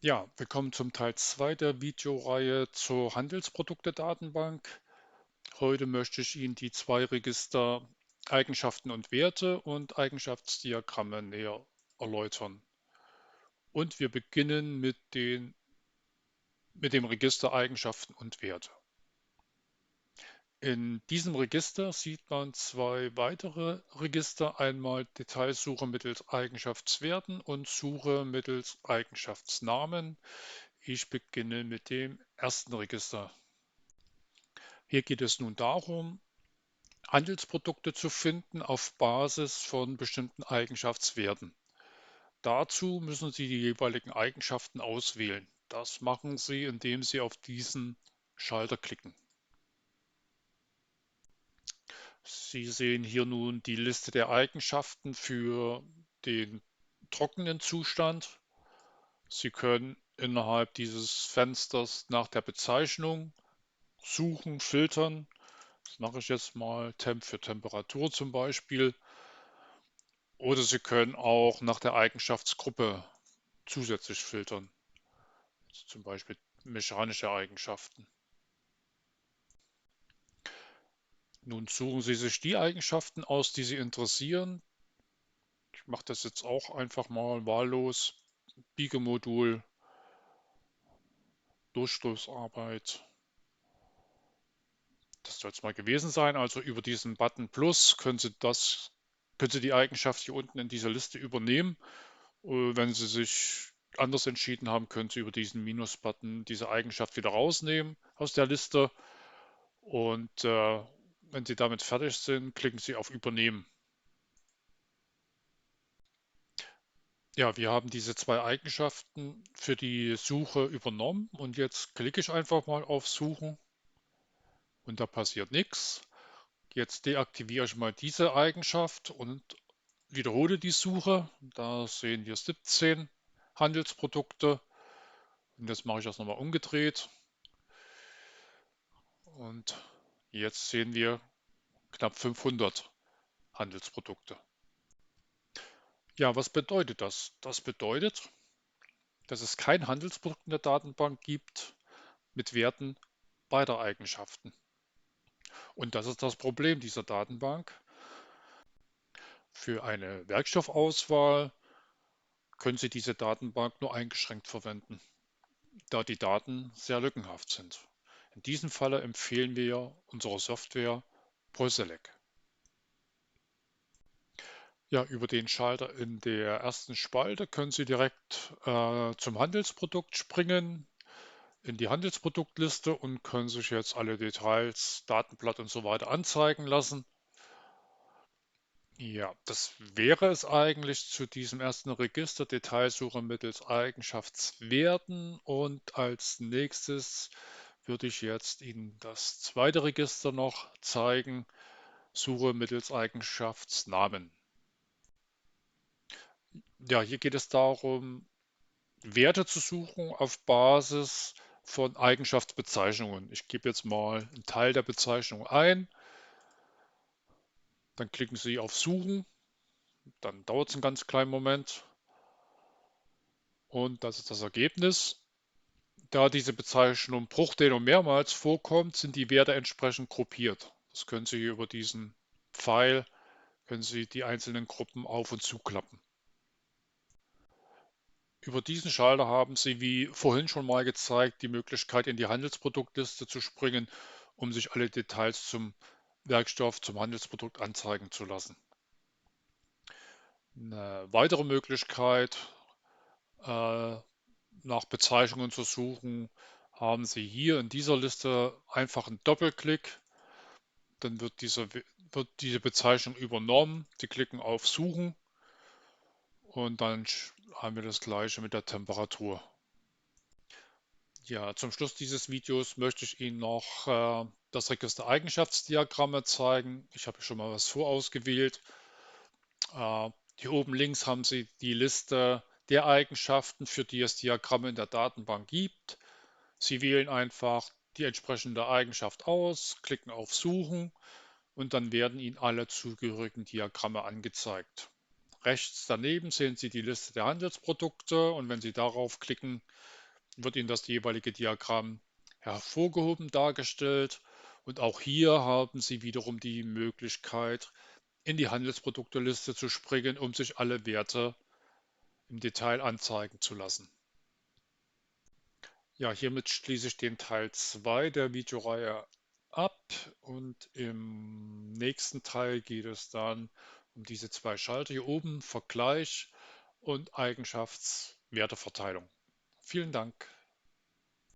Ja, willkommen zum Teil 2 der Videoreihe zur Handelsprodukte-Datenbank. Heute möchte ich Ihnen die zwei Register Eigenschaften und Werte und Eigenschaftsdiagramme näher erläutern. Und wir beginnen mit dem Register Eigenschaften und Werte. In diesem Register sieht man zwei weitere Register, einmal Detailsuche mittels Eigenschaftswerten und Suche mittels Eigenschaftsnamen. Ich beginne mit dem ersten Register. Hier geht es nun darum, Handelsprodukte zu finden auf Basis von bestimmten Eigenschaftswerten. Dazu müssen Sie die jeweiligen Eigenschaften auswählen. Das machen Sie, indem Sie auf diesen Schalter klicken. Sie sehen hier nun die Liste der Eigenschaften für den trockenen Zustand. Sie können innerhalb dieses Fensters nach der Bezeichnung suchen, filtern. Das mache ich jetzt mal Temp für Temperatur zum Beispiel. Oder Sie können auch nach der Eigenschaftsgruppe zusätzlich filtern, also zum Beispiel mechanische Eigenschaften. Nun suchen Sie sich die Eigenschaften aus, die Sie interessieren. Ich mache das jetzt auch einfach mal wahllos. Biegemodul, Durchstoßarbeit. Das soll es mal gewesen sein. Also über diesen Button Plus können Sie die Eigenschaft hier unten in dieser Liste übernehmen. Wenn Sie sich anders entschieden haben, können Sie über diesen Minus-Button diese Eigenschaft wieder rausnehmen aus der Liste. Und wenn Sie damit fertig sind, klicken Sie auf Übernehmen. Ja, wir haben diese zwei Eigenschaften für die Suche übernommen und jetzt klicke ich einfach mal auf Suchen und da passiert nichts. Jetzt deaktiviere ich mal diese Eigenschaft und wiederhole die Suche. Da sehen wir 17 Handelsprodukte und jetzt mache ich das nochmal umgedreht und jetzt sehen wir knapp 500 Handelsprodukte. Ja, was bedeutet das? Das bedeutet, dass es kein Handelsprodukt in der Datenbank gibt mit Werten beider Eigenschaften. Und das ist das Problem dieser Datenbank. Für eine Werkstoffauswahl können Sie diese Datenbank nur eingeschränkt verwenden, da die Daten sehr lückenhaft sind. In diesem Falle empfehlen wir unsere Software ProSelect. Ja, über den Schalter in der ersten Spalte können Sie direkt zum Handelsprodukt springen, in die Handelsproduktliste und können sich jetzt alle Details, Datenblatt und so weiter anzeigen lassen. Ja, das wäre es eigentlich zu diesem ersten Register, Detailsuche mittels Eigenschaftswerten. Und als nächstes würde ich jetzt Ihnen das zweite Register noch zeigen, Suche mittels Eigenschaftsnamen. Ja, hier geht es darum, Werte zu suchen auf Basis von Eigenschaftsbezeichnungen. Ich gebe jetzt mal einen Teil der Bezeichnung ein, dann klicken Sie auf Suchen, dann dauert es einen ganz kleinen Moment und das ist das Ergebnis. Da diese Bezeichnung Bruchdehnung mehrmals vorkommt, sind die Werte entsprechend gruppiert. Das können Sie über diesen Pfeil, können Sie die einzelnen Gruppen auf- und zuklappen. Über diesen Schalter haben Sie, wie vorhin schon mal gezeigt, die Möglichkeit, in die Handelsproduktliste zu springen, um sich alle Details zum Werkstoff, zum Handelsprodukt anzeigen zu lassen. Eine weitere Möglichkeit, äh, nach Bezeichnungen zu suchen, haben Sie hier in dieser Liste einfach einen Doppelklick. Dann wird diese Bezeichnung übernommen. Sie klicken auf Suchen und dann haben wir das gleiche mit der Temperatur. Ja, zum Schluss dieses Videos möchte ich Ihnen noch das Register Eigenschaftsdiagramme zeigen. Ich habe schon mal was vorausgewählt. Hier oben links haben Sie die Liste der Eigenschaften, für die es Diagramme in der Datenbank gibt. Sie wählen einfach die entsprechende Eigenschaft aus, klicken auf Suchen und dann werden Ihnen alle zugehörigen Diagramme angezeigt. Rechts daneben sehen Sie die Liste der Handelsprodukte und wenn Sie darauf klicken, wird Ihnen das jeweilige Diagramm hervorgehoben dargestellt. Und auch hier haben Sie wiederum die Möglichkeit, in die Handelsprodukteliste zu springen, um sich alle Werte im Detail anzeigen zu lassen. Ja, hiermit schließe ich den Teil 2 der Videoreihe ab und im nächsten Teil geht es dann um diese zwei Schalter hier oben, Vergleich und Eigenschaftswerteverteilung. Vielen Dank.